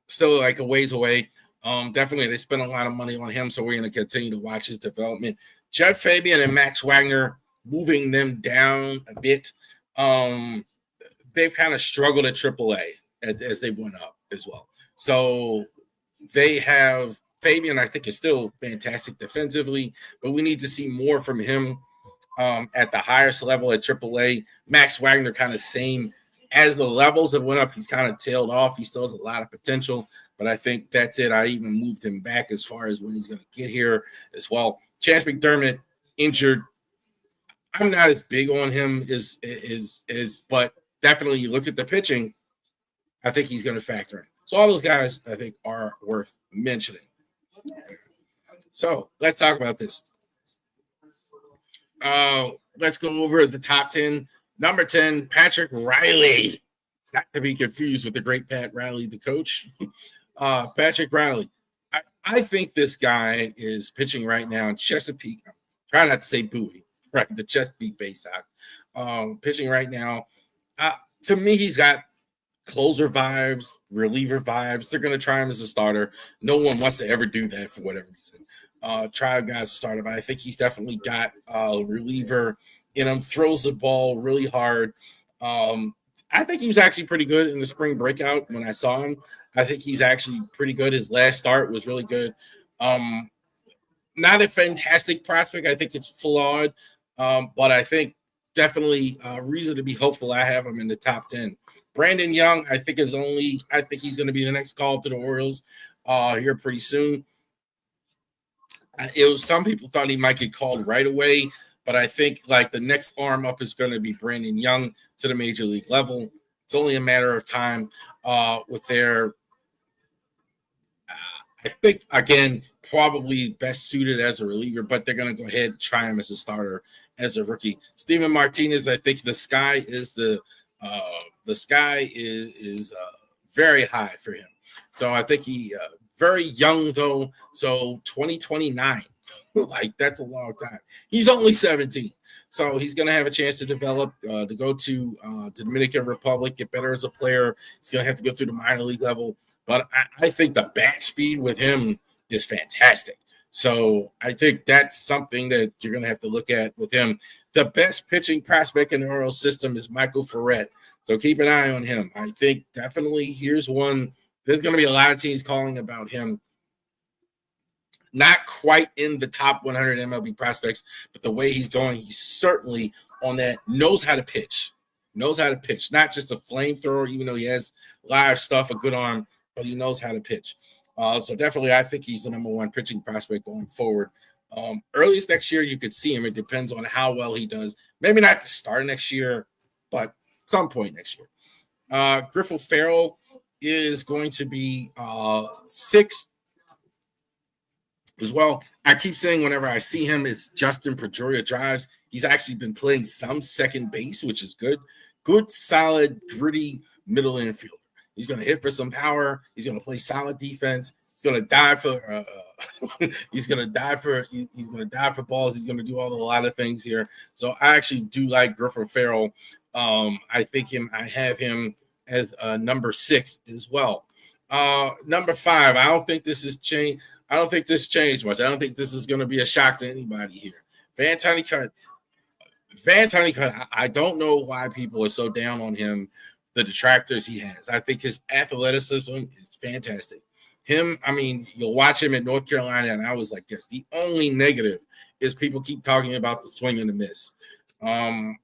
Speaker 1: still like a ways away. Definitely they spent a lot of money on him, so we're going to continue to watch his development. Jed Fabian and Max Wagner, moving them down a bit. They've kind of struggled at AAA as they went up as well. So they have Fabian, I think, is still fantastic defensively, but we need to see more from him at the highest level at AAA. Max Wagner kind of same. As the levels have went up, he's kind of tailed off. He still has a lot of potential, but I think that's it. I even moved him back as far as when he's going to get here as well. Chance McDermott injured. I'm not as big on him but definitely you look at the pitching, I think he's going to factor in. So all those guys I think are worth mentioning. So let's talk about this. Let's go over the top 10. Number 10, Patrick Riley. Not to be confused with the great Pat Riley, the coach. Patrick Riley. I think this guy is pitching right now in Chesapeake. I'm trying not to say Bowie, right? The Chesapeake Bay Sox. Pitching right now. To me, he's got closer vibes, reliever vibes. They're going to try him as a starter. No one wants to ever do that for whatever reason. Try a guy as a starter, but I think he's definitely got a reliever in him, throws the ball really hard. I think he was actually pretty good in the spring breakout when I saw him. I think he's actually pretty good. His last start was really good. Not a fantastic prospect. I think it's flawed, but I think definitely reason to be hopeful. I have him in the top 10. Brandon Young, I think he's going to be the next call to the Orioles here pretty soon. Some people thought he might get called right away. But I think like the next arm up is going to be Brandon Young to the major league level. It's only a matter of time with their, I think, again, probably best suited as a reliever, but they're going to go ahead and try him as a starter, as a rookie. Steven Martinez, I think the sky is very high for him. So I think he very young though. So 2029. Like that's a long time. He's only 17, so he's going to have a chance to develop, to go to the Dominican Republic, get better as a player. He's going to have to go through the minor league level, but I think the bat speed with him is fantastic. So I think that's something that you're going to have to look at with him. The best pitching prospect in the Orioles system is Michael Ferret, so keep an eye on him. I think definitely here's one. There's going to be a lot of teams calling about him. Not quite in the top 100 MLB prospects, but the way he's going, he's certainly on that, knows how to pitch, not just a flamethrower, even though he has live stuff, a good arm, but he knows how to pitch. So definitely, I think he's the number one pitching prospect going forward. Earliest next year, you could see him. It depends on how well he does. Maybe not to start next year, but some point next year. Griffith Farrell is going to be 6 as well. I keep saying whenever I see him, it's Justin Pedroia drives. He's actually been playing some second base, which is good. Good, solid, gritty middle infielder. He's going to hit for some power. He's going to play solid defense. He's going to dive for. He's going to dive for balls. He's going to do a lot of things here. So I actually do like Griffith Farrell. I have him as number 6 as well. Number 5. I don't think this has changed. I don't think this changed much. I don't think this is going to be a shock to anybody here. Van Tunnicott, Vance Honeycutt, I don't know why people are so down on him, the detractors he has. I think his athleticism is fantastic. Him, I mean, you'll watch him at North Carolina, and I was like, yes, the only negative is people keep talking about the swing and the miss. I'm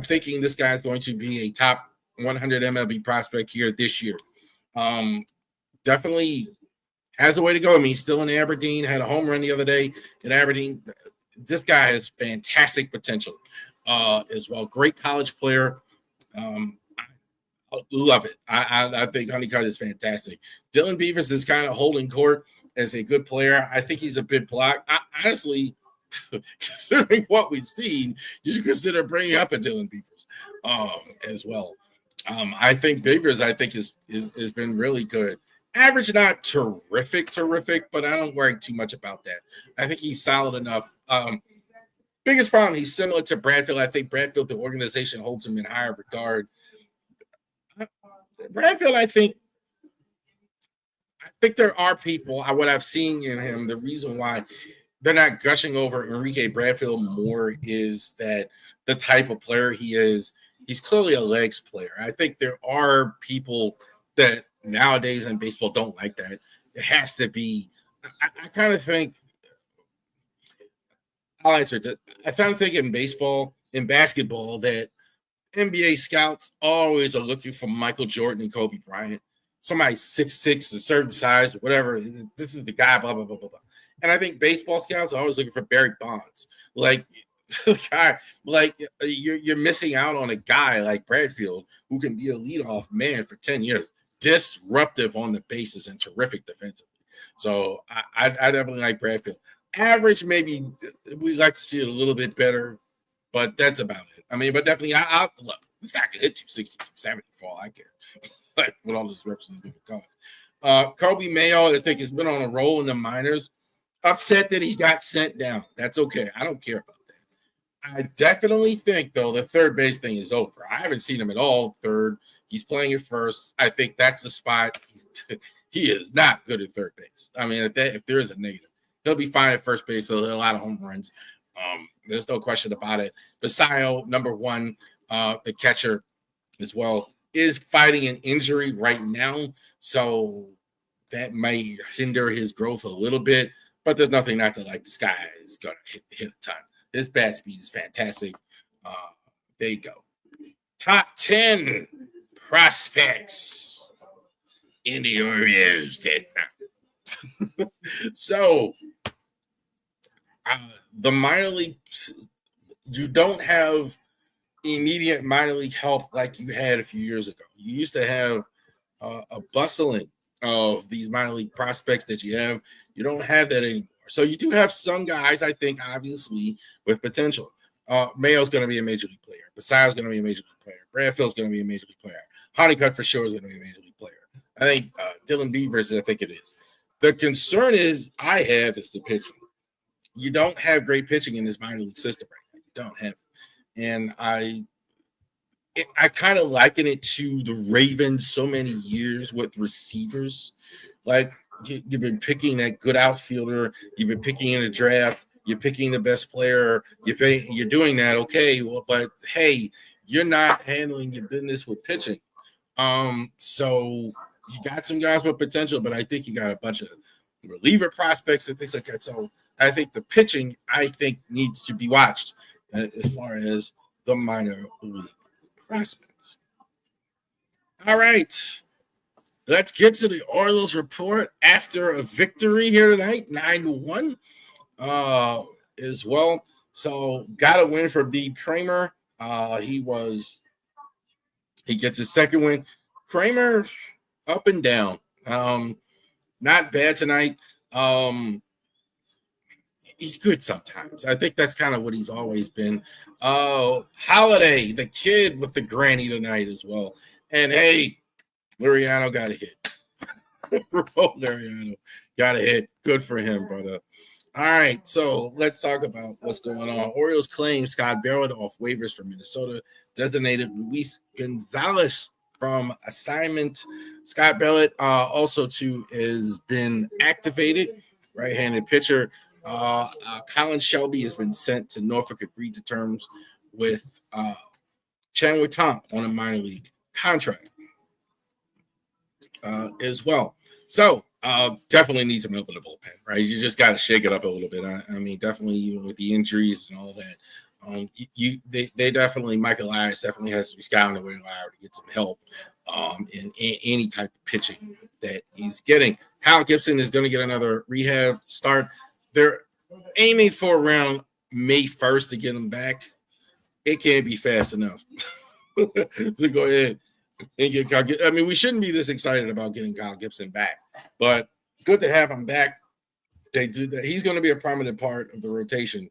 Speaker 1: thinking this guy's going to be a top 100 MLB prospect here this year. Definitely has a way to go. I mean, he's still in Aberdeen, had a home run the other day in Aberdeen. This guy has fantastic potential as well. Great college player. I love it. I think Honeycutt is fantastic. Dylan Beavers is kind of holding court as a good player. I think he's a bit blocked. Honestly, considering what we've seen, you should consider bringing up a Dylan Beavers as well. I think Beavers, has been really good. Average, not terrific, but I don't worry too much about that. I think he's solid enough. Biggest problem, he's similar to Bradfield. I think Bradfield, the organization, holds him in higher regard. Bradfield, I think there are people, what I've seen in him, the reason why they're not gushing over Enrique Bradfield more is that the type of player he is, he's clearly a legs player. I think there are people that nowadays in baseball don't like that. It has to be, I kind of think, I'll answer it. I kind of think in baseball, in basketball, that NBA scouts always are looking for Michael Jordan and Kobe Bryant. Somebody 6'6", a certain size, whatever. This is the guy, blah, blah, blah, blah, blah. And I think baseball scouts are always looking for Barry Bonds. Like, you're missing out on a guy like Bradfield who can be a leadoff man for 10 years, disruptive on the bases and terrific defensively. So I definitely like Bradfield. Average, maybe we'd like to see it a little bit better, but that's about it. I mean, but definitely, I'll look, this guy can hit 260, 270 for all I care. Like, with all the disruption he's going to cause. Kobe Mayo, I think, has been on a roll in the minors. Upset that he got sent down. That's okay. I don't care about that. I definitely think, though, the third base thing is over. I haven't seen him at all third. He's playing at first. I think that's the spot. He is not good at third base. I mean, if there is a negative, he'll be fine at first base. He'll hit a lot of home runs. There's no question about it. Basayo, number one, the catcher as well, is fighting an injury right now. So that may hinder his growth a little bit. But there's nothing not to like. This guy is going to hit a ton. His bat speed is fantastic. There you go. Top 10 prospects in the Orioles. So, the minor league, you don't have immediate minor league help like you had a few years ago. You used to have a bustling of these minor league prospects that you have. You don't have that anymore. So you do have some guys, I think, obviously, with potential. Mayo's going to be a major league player. Basayo's going to be a major league player. Bradfield's going to be a major league player. Honeycutt for sure is going to be a major league player. I think Dylan Beavers, I think it is. The concern is the pitching. You don't have great pitching in this minor league system right now. You don't have it. And I kind of liken it to the Ravens so many years with receivers. Like, you've been picking that good outfielder. You've been picking in a draft. You're picking the best player. You're doing that, okay. Well, but hey, you're not handling your business with pitching. So you got some guys with potential, but I think you got a bunch of reliever prospects and things like that. So I think the pitching, needs to be watched as far as the minor league prospects. All right. Let's get to the Orioles report after a victory here tonight, 9-1 as well. So got a win for Dee Kramer. He gets his second win. Kramer up and down. Not bad tonight. He's good sometimes. I think that's kind of what he's always been. Holiday, the kid with the granny tonight as well. And hey, Liriano got a hit. Liriano got a hit. Good for him, brother. All right, so let's talk about what's going on. Orioles claim Scott Barrett off waivers from Minnesota, designated Luis Gonzalez from assignment. Scott Barrett also, too, has been activated, right-handed pitcher. Colin Shelby has been sent to Norfolk, agreed to terms with Chandler Tom on a minor league contract as well. So definitely need some help in the bullpen, right? You just got to shake it up a little bit. I mean, definitely even with the injuries and all that. They definitely, Michael Elias definitely has to be scouting the way loud to get some help in any type of pitching that he's getting. Kyle Gibson is going to get another rehab start. They're aiming for around May 1st to get him back. It can't be fast enough. So go ahead and get Kyle. I mean, we shouldn't be this excited about getting Kyle Gibson back, but good to have him back. They do that. He's going to be a prominent part of the rotation.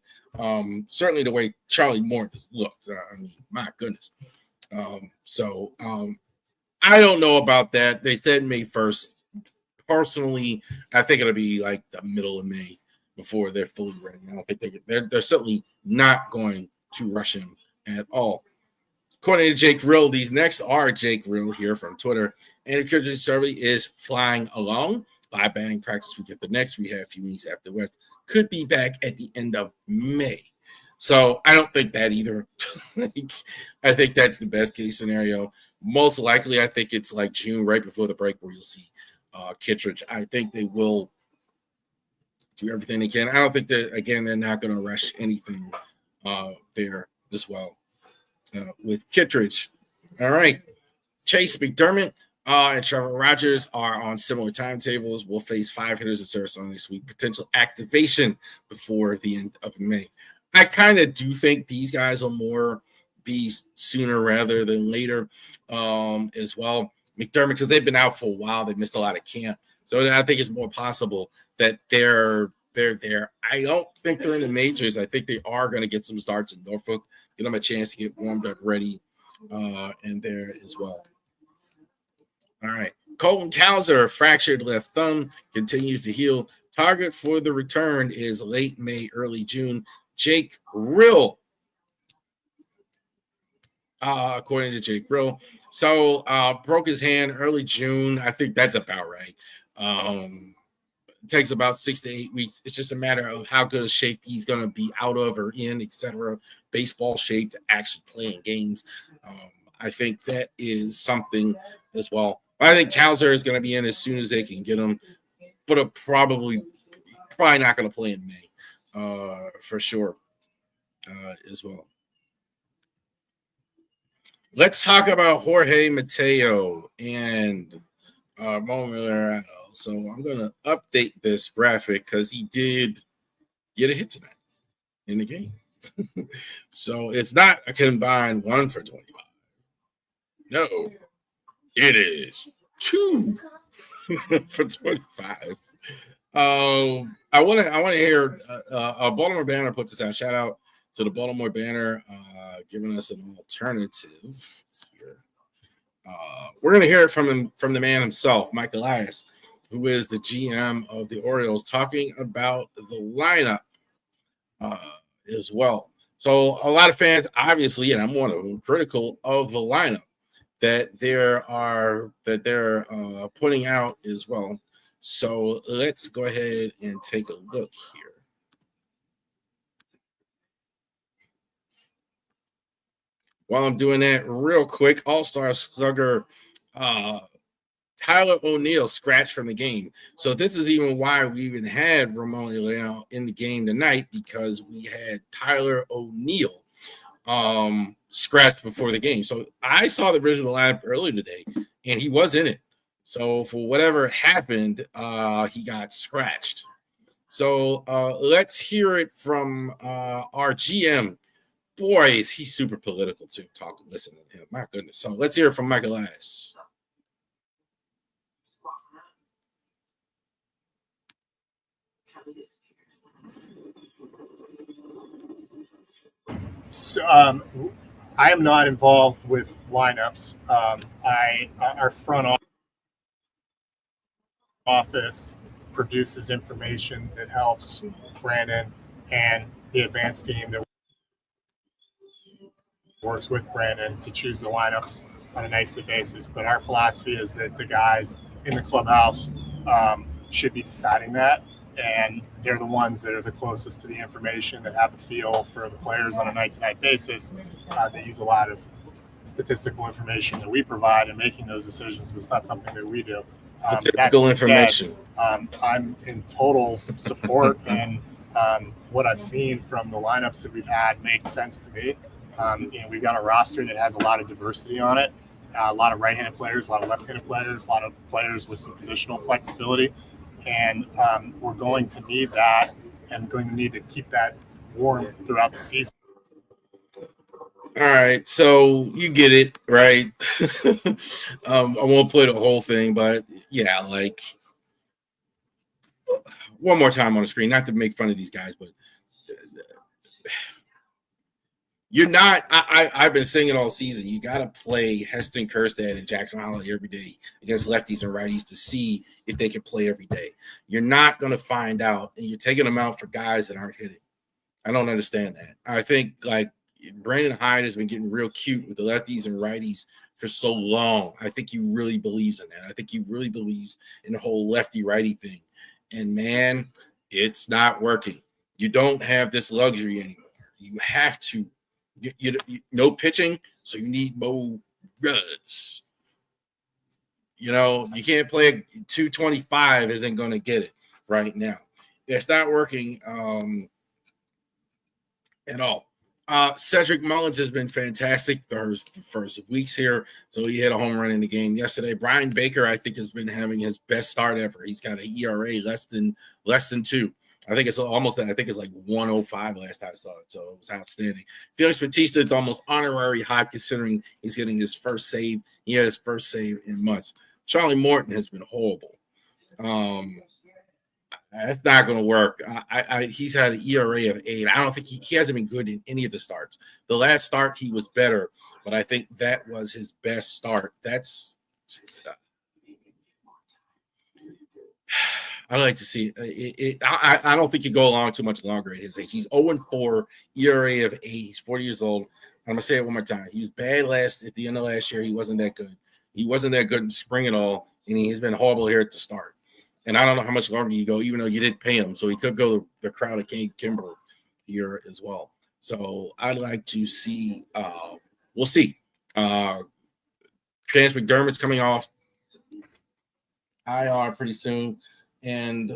Speaker 1: Certainly the way Charlie Morton has looked. I mean, my goodness. I don't know about that. They said May 1st. Personally, I think it'll be like the middle of May before they're fully ready. I don't think they're certainly not going to rush him at all. According to Jake Grill, these next are Jake Grill here from Twitter. And the Kittredge survey is flying along. Live batting practice week at the next. We have a few weeks after West. Could be back at the end of May. So I don't think that either. I think that's the best case scenario. Most likely, I think it's like June, right before the break, where you'll see Kittredge. I think they will do everything they can. I don't think that, again, they're not going to rush anything there as well with Kittredge. All right. Chase McDermott and Trevor Rogers are on similar timetables. We'll face 5 hitters at Sarasota this week. Potential activation before the end of May. I kind of do think these guys will more be sooner rather than later as well. McDermott, because they've been out for a while. They missed a lot of camp. So I think it's more possible that they're there. I don't think they're in the majors. I think they are going to get some starts in Norfolk, get them a chance to get warmed up ready and there as well. All right. Colton Cowser, fractured left thumb, continues to heal. Target for the return is late May, early June. Jake Rill, according to Jake Rill. So broke his hand early June. I think that's about right. It takes about 6 to 8 weeks. It's just a matter of how good a shape he's going to be out of or in, etc. Baseball shape to actually play in games. I think that is something as well. I think Cowser is going to be in as soon as they can get him, but probably not going to play in May for sure as well. Let's talk about Jorge Mateo and Molinero. So I'm going to update this graphic because he did get a hit tonight in the game. So it's not a combined 1 for 25. No, it is 2 for 25. I want to hear Baltimore Banner put this out. Shout out to the Baltimore Banner giving us an alternative here. We're going to hear it from the man himself, Mike Elias, who is the GM of the Orioles, talking about the lineup as well. So a lot of fans, obviously, and I'm one of them, critical of the lineup that they're putting out as well. So let's go ahead and take a look here. While I'm doing that real quick, All-Star slugger Tyler O'Neill scratched from the game. So this is even why we even had Ramon Leão in the game tonight, because we had Tyler O'Neill scratched before the game. So I saw the original lineup earlier today, and he was in it. So for whatever happened, he got scratched. So let's hear it from our GM. Boy, is he super political to talk and listen to him. My goodness. So let's hear it from Michael Elias.
Speaker 5: So, I am not involved with lineups. Our front office produces information that helps Brandon and the advanced team that works with Brandon to choose the lineups on a nightly basis. But our philosophy is that the guys in the clubhouse should be deciding that. and they're the ones that are the closest to the information, that have the feel for the players on a night-to-night basis. They use a lot of statistical information that we provide in making those decisions, but it's not something that we do.
Speaker 1: Statistical information.
Speaker 5: I'm in total support, and what I've seen from the lineups that we've had makes sense to me. We've got a roster that has a lot of diversity on it, a lot of right-handed players, a lot of left-handed players, a lot of players with some positional flexibility, and we're going to need that, and going to need to keep that warm throughout the season.
Speaker 1: All right, so you get it, right? I won't play the whole thing, but yeah, like one more time on the screen, not to make fun of these guys, but you're not. I've been saying it all season. You got to play Heston Kjerstad and Jackson Holliday every day against lefties and righties to see if they can play every day. You're not going to find out, and you're taking them out for guys that aren't hitting. I don't understand that. I think like Brandon Hyde has been getting real cute with the lefties and righties for so long. I think he really believes in that. I think he really believes in the whole lefty-righty thing. And, man, it's not working. You don't have this luxury anymore. You have to. You no pitching, so you need Mo runs. You know, you can't play a 225 isn't going to get it right now. It's not working at all. Cedric Mullins has been fantastic the first weeks here. So he hit a home run in the game yesterday. Brian Baker, I think, has been having his best start ever. He's got an ERA less than 2. I think it's like 105 last I saw it. So it was outstanding. Felix Bautista is almost honorary hot considering he's getting his first save. He had his first save in months. Charlie Morton has been horrible. That's not going to work. He's had an ERA of 8. I don't think he hasn't been good in any of the starts. The last start he was better, but I think that was his best start. That's I'd like to see it. I don't think you go along too much longer at his age. He's 0-4, ERA of 8. He's 40 years old. I'm gonna say it one more time. He was bad at the end of last year. He wasn't that good. He wasn't that good in spring at all, and he's been horrible here at the start. And I don't know how much longer you go, even though you didn't pay him. So he could go to the crowd of Kane Kimber here as well. So I'd like to see. We'll see. Chance McDermott's coming off IR pretty soon. And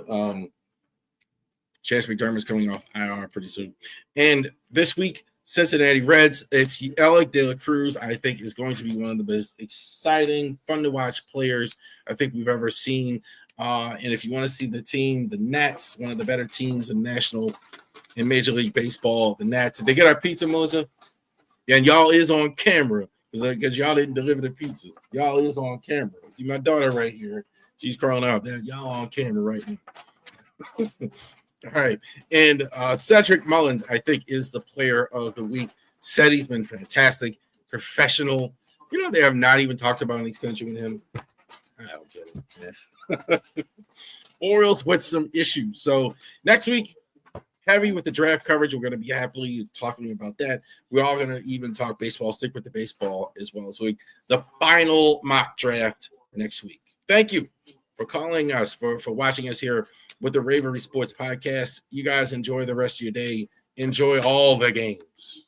Speaker 1: Chance McDermott's coming off IR pretty soon. And this week, Cincinnati Reds, it's Alec De La Cruz, I think, is going to be one of the most exciting, fun to watch players I think we've ever seen. And if you want to see the team, the Nats, one of the better teams in Major League Baseball, the Nats. Did they get our pizza, Melissa? Yeah, and y'all is on camera because y'all didn't deliver the pizza. Y'all is on camera. See my daughter right here. She's crawling out there. Y'all on camera right now. All right. And Cedric Mullins, I think, is the player of the week. Said he's been fantastic, professional. You know, they have not even talked about an extension with him. I don't get it. Orioles with some issues. So next week, heavy with the draft coverage. We're going to be happily talking about that. We're all going to even talk baseball, stick with the baseball as well. So the final mock draft next week. Thank you for calling us, for watching us here with the Ravery Sports Podcast. You guys enjoy the rest of your day. Enjoy all the games.